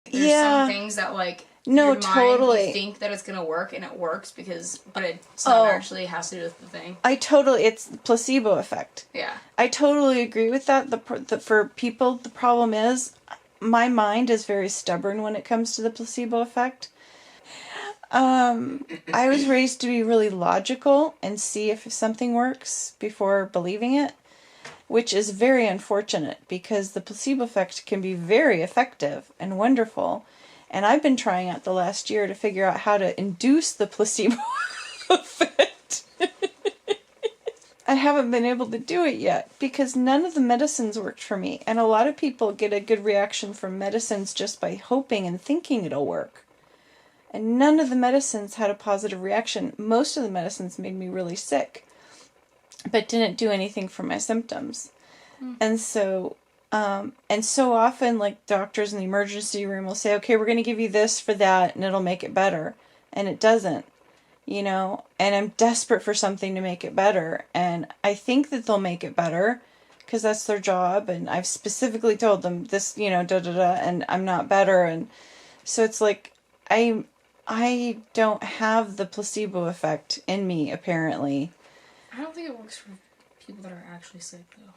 There's some things that, like, no, your mind, totally. you think that it's going to work, and it works, but it's not actually has to do with the thing. It's the placebo effect. Yeah. I totally agree with that. For people, the problem is, my mind is very stubborn when it comes to the placebo effect. I was raised to be really logical and see if something works before believing it, which is very unfortunate because the placebo effect can be very effective and wonderful. And I've been trying out the last year to figure out how to induce the placebo effect. I haven't been able to do it yet because none of the medicines worked for me. And a lot of people get a good reaction from medicines just by hoping and thinking it'll work. And none of the medicines had a positive reaction. Most of the medicines made me really sick, but didn't do anything for my symptoms. And so often, like, doctors in the emergency room will say, okay, we're going to give you this for that, and it'll make it better. And it doesn't, and I'm desperate for something to make it better. And I think that they'll make it better because that's their job. And I've specifically told them this, and I'm not better. And so it's like, I don't have the placebo effect in me, apparently. I don't think it works for people that are actually sick, though.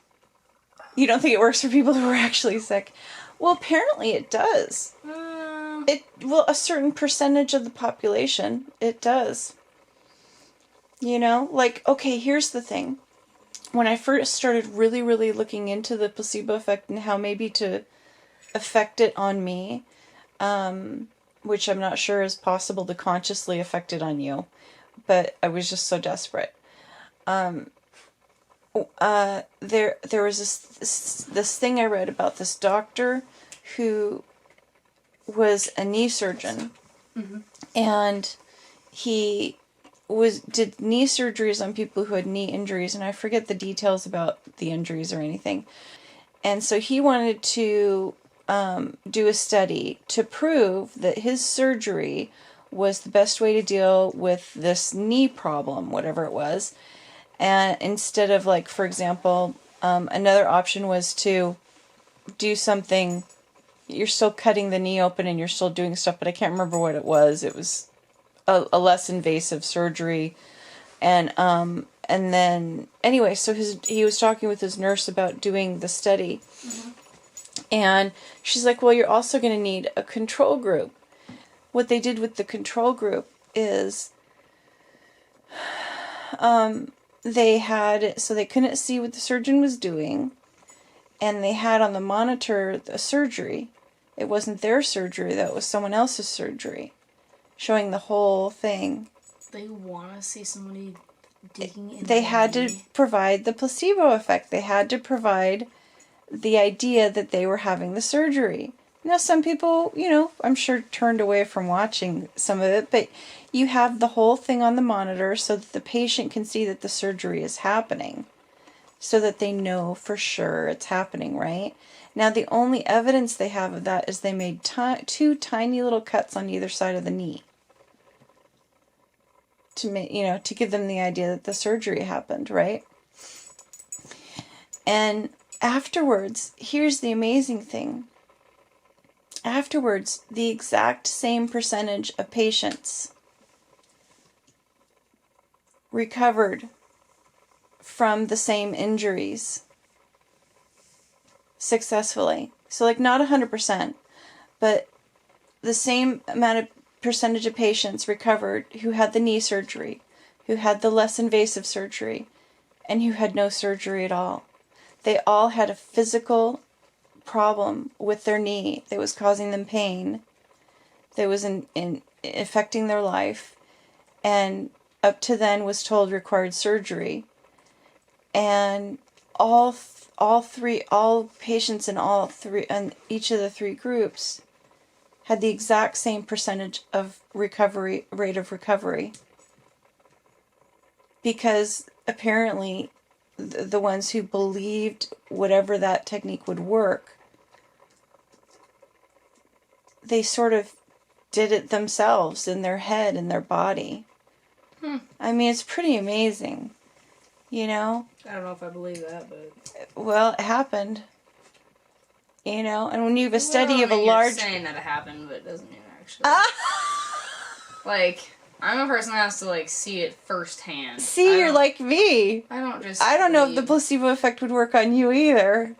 You don't think it works for people who are actually sick? Well, apparently it does. A certain percentage of the population, it does. Okay, here's the thing. When I first started really, really looking into the placebo effect and how maybe to affect it on me, which I'm not sure is possible to consciously affect it on you, but I was just so desperate. There was this thing I read about this doctor who was a knee surgeon, and he did knee surgeries on people who had knee injuries, and I forget the details about the injuries or anything. And so he wanted to do a study to prove that his surgery was the best way to deal with this knee problem, whatever it was. And instead of, like, for example, another option was to do something, you're still cutting the knee open and you're still doing stuff, but I can't remember what it was. It was a less invasive surgery. And then, anyway, so he was talking with his nurse about doing the study. And she's like, well, you're also going to need a control group. What they did with the control group is they couldn't see what the surgeon was doing, and they had on the monitor the surgery. It wasn't their surgery, that was someone else's surgery, showing the whole thing. They want to see somebody digging in. They had to provide the placebo effect. They had to provide the idea that they were having the surgery. Now, some people, I'm sure turned away from watching some of it, but you have the whole thing on the monitor so that the patient can see that the surgery is happening, so that they know for sure it's happening, right? Now, the only evidence they have of that is they made two tiny little cuts on either side of the knee to give them the idea that the surgery happened, right? And afterwards, here's the amazing thing. Afterwards, the exact same percentage of patients recovered from the same injuries successfully. So, like, not 100%, but the same amount of percentage of patients recovered who had the knee surgery, who had the less invasive surgery, and who had no surgery at all. They all had a physical problem with their knee that was causing them pain, that was affecting their life, and up to then was told required surgery. And all patients in each of the three groups had the exact same percentage of rate of recovery, because apparently the ones who believed whatever that technique would work, they sort of did it themselves in their head and their body. I mean, it's pretty amazing, I don't know if I believe that, but... Well, it happened. You know, and when you have a study Well, of a you're large... saying that it happened, but it doesn't mean it actually. Like, I'm a person that has to, like, see it firsthand. See, you're like me. I don't just... I don't know if the placebo effect would work on you either.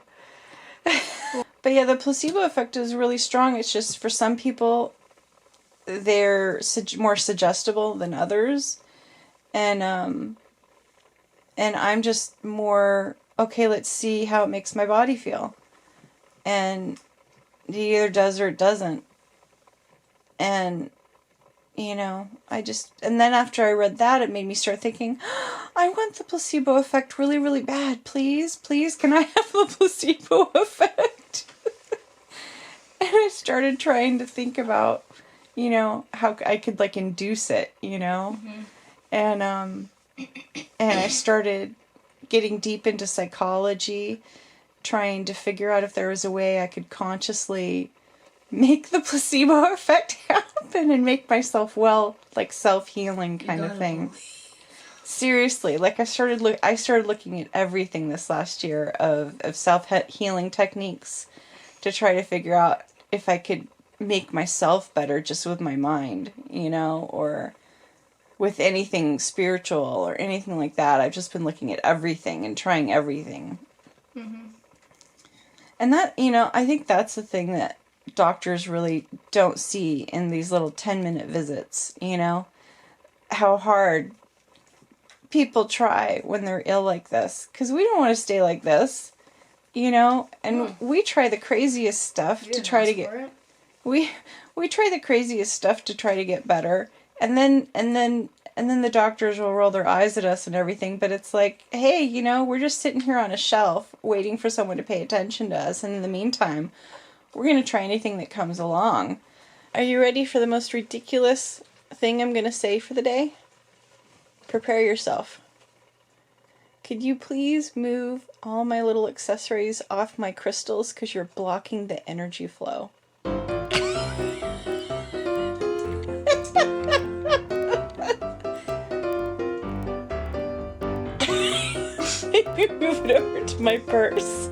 But yeah, the placebo effect is really strong. It's just for some people, they're more suggestible than others. And I'm just more, okay, let's see how it makes my body feel. And it either does or it doesn't. And, you know, and then after I read that, it made me start thinking, I want the placebo effect really, really bad. Please, please, can I have the placebo effect? And I started trying to think about, you know, how I could, like, induce it, you know? And I started getting deep into psychology, trying to figure out if there was a way I could consciously make the placebo effect happen and make myself well, like self-healing kind of thing. Seriously, like I started looking at everything this last year of self-healing techniques to try to figure out if I could make myself better just with my mind, you know, or with anything spiritual or anything like that. I've just been looking at everything and trying everything. And that, you know, I think that's the thing that doctors really don't see in these little 10-minute visits, you know, how hard people try when they're ill like this, because we don't want to stay like this, you know, and we try the craziest stuff to try to get, we try the craziest stuff to try to get better, and then the doctors will roll their eyes at us and everything, but it's like, hey, you know, we're just sitting here on a shelf waiting for someone to pay attention to us, and in the meantime, we're going to try anything that comes along. Are you ready for the most ridiculous thing I'm going to say for the day? Prepare yourself. Could you please move all my little accessories off my crystals because you're blocking the energy flow? Move it over to my purse.